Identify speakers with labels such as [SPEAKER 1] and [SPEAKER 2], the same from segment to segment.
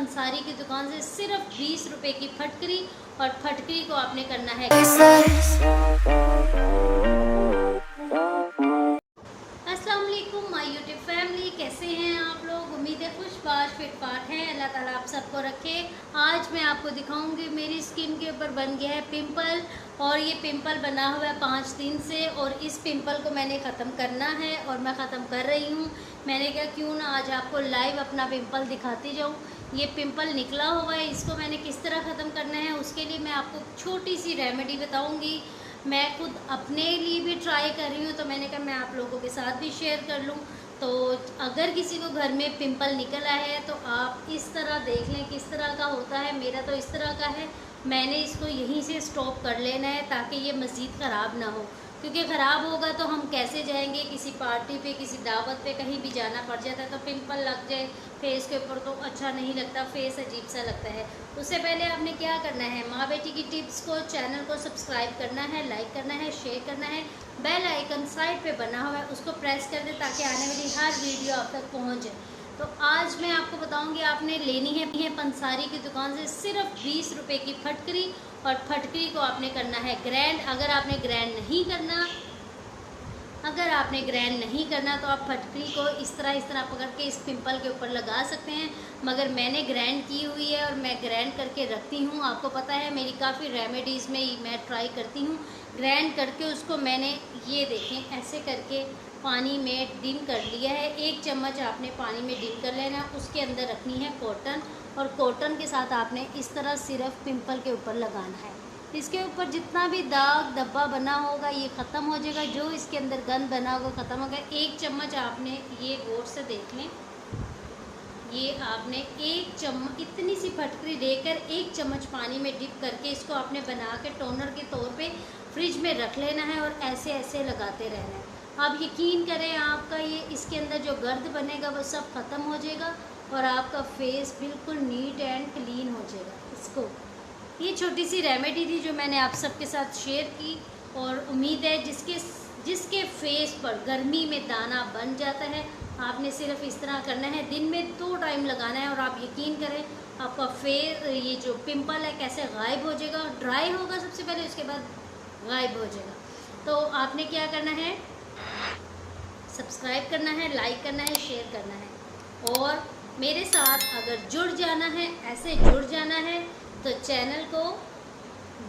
[SPEAKER 1] पंसारी की दुकान से सिर्फ 20 रुपए की फटकरी, और फटकरी को आपने करना है। अस्सलाम वालेकुम माय यूट्यूब फैमिली, कैसे हैं आप लोग? उम्मीद है खुशबाश फिटफाट हैं। अल्लाह ताला आप सबको रखे। आज मैं आपको दिखाऊंगी मेरी स्किन के ऊपर बन गया है पिंपल, और ये पिंपल बना हुआ है 5 दिन से, और इस पिंपल को मैंने ख़त्म करना है और मैं ख़त्म कर रही हूँ। मैंने कहा क्यों ना आज आपको लाइव अपना पिंपल दिखाती जाऊँ। ये पिंपल निकला हुआ है, इसको मैंने किस तरह ख़त्म करना है उसके लिए मैं आपको छोटी सी रेमेडी बताऊँगी। मैं खुद अपने लिए भी ट्राई कर रही हूँ, तो मैंने कहा मैं आप लोगों के साथ भी शेयर कर लूँ। तो अगर किसी को घर में पिंपल निकल आया है तो आप इस तरह देख लें किस तरह का होता है। मेरा तो इस तरह का है, मैंने इसको यहीं से स्टॉप कर लेना है ताकि ये मज़ीद ख़राब ना हो, क्योंकि ख़राब होगा तो हम कैसे जाएंगे किसी पार्टी पे, किसी दावत पे, कहीं भी जाना पड़ जाता है तो पिंपल लग जाए फेस के ऊपर तो अच्छा नहीं लगता, फेस अजीब सा लगता है। उससे पहले आपने क्या करना है, माँ बेटी की टिप्स को चैनल को सब्सक्राइब करना है, लाइक करना है, शेयर करना है, बेल आइकन साइड पे बना हुआ है उसको प्रेस कर दें ताकि आने वाली हर वीडियो आप तक पहुँच जाए। तो आज मैं आपको बताऊंगी आपने लेनी है पंसारी की दुकान से सिर्फ 20 रुपए की फटकरी, और फटकरी को आपने करना है ग्रैंड। अगर आपने ग्रैंड नहीं करना तो आप फटकरी को इस तरह पकड़ के इस पिंपल के ऊपर लगा सकते हैं, मगर मैंने ग्रैंड की हुई है और मैं ग्रैंड करके रखती हूँ। आपको पता है मेरी काफ़ी रेमेडीज़ में मैं ट्राई करती हूँ ग्रैंड करके। उसको मैंने ये देखें ऐसे करके पानी में डिप कर लिया है। 1 चम्मच आपने पानी में डिप कर लेना है, उसके अंदर रखनी है कॉटन, और कॉटन के साथ आपने इस तरह सिर्फ पिंपल के ऊपर लगाना है। इसके ऊपर जितना भी दाग धब्बा बना होगा ये ख़त्म हो जाएगा, जो इसके अंदर गंद बना होगा ख़त्म होगा। 1 चम्मच आपने ये गौर से देख लें, ये आपने 1 चम्मच इतनी सी फटकरी लेकर 1 चम्मच पानी में डिप करके इसको आपने बना के टोनर के तौर पे फ्रिज में रख लेना है, और ऐसे ऐसे लगाते रहना है। आप यकीन करें आपका ये इसके अंदर जो गर्द बनेगा वो सब ख़त्म हो जाएगा, और आपका फेस बिल्कुल नीट एंड क्लीन हो जाएगा। इसको ये छोटी सी रेमेडी थी जो मैंने आप सबके साथ शेयर की, और उम्मीद है जिसके फेस पर गर्मी में दाना बन जाता है, आपने सिर्फ इस तरह करना है। दिन में 2 टाइम लगाना है, और आप यकीन करें आपका फेस ये जो पिंपल है कैसे गायब हो जाएगा। ड्राई होगा सबसे पहले, उसके बाद गायब हो जाएगा। तो आपने क्या करना है, सब्सक्राइब करना है, लाइक करना है, शेयर करना है, और मेरे साथ अगर जुड़ जाना है, ऐसे जुड़ जाना है तो चैनल को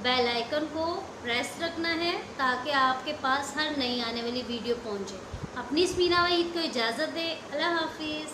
[SPEAKER 1] बेल आइकन को प्रेस रखना है ताकि आपके पास हर नई आने वाली वीडियो पहुंचे। अपनी स्मीना वहीद को इजाज़त दे। अल्लाह हाफिज़।